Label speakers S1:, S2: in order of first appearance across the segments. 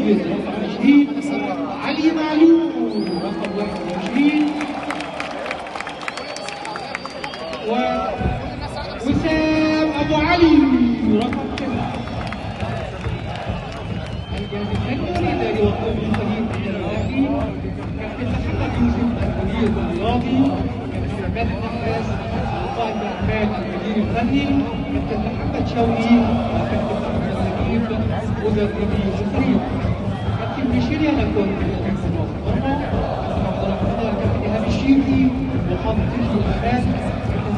S1: ديفيد رقم 20، علي معلول رقم 21، ووسام ابو علي رقم 9. الجهاز الفني والاداري والطبي لفريق النادي كابتن محمد يوسف المدير الرياضي، كابتن عماد النحاس قائد الاعمال المدير الفني، كابتن محمد شوقي وكابتن محمد نجيب مدربي الفريق، كابتن بشير ينكون كابتن مرمى، كابتن عبد الرحمن كابتن ايهاب الشيخي، وخط الاحمال كابتن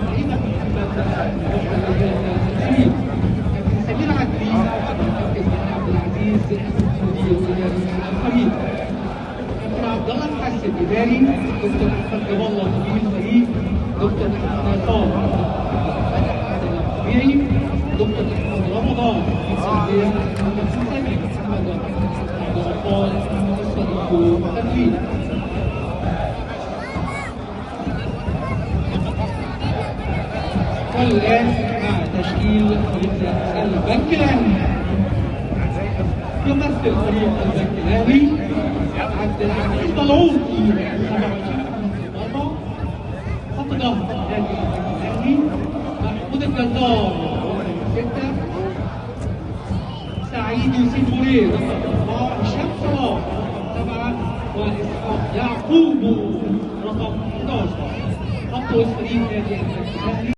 S1: سعيد محمد كابتن سمير عدلي، كابتن عبد العزيز مدير الفريق، كابتن عبد الله الحسن اداري، دكتور احمد جمال الله طبيب الفريق، دكتور احمد عصام الطبيعي، دكتور احمد رمضان محمد حسن، محمد عبد الغفار الصديق والتنفيذ. والآن مع تشكيل فريق البنك الأهلي. يمثل فريق البنك الأهلي عبد العزيز بلعوطي 27 مرة، خط ظهر نادي البنك الأهلي محمود الجزار رقم 6، سعيد يوسف مرير رقم 4، هشام صلاح رقم 7، وإسحاق يعقوب رقم 11. خط وسط فريق نادي البنك الأهلي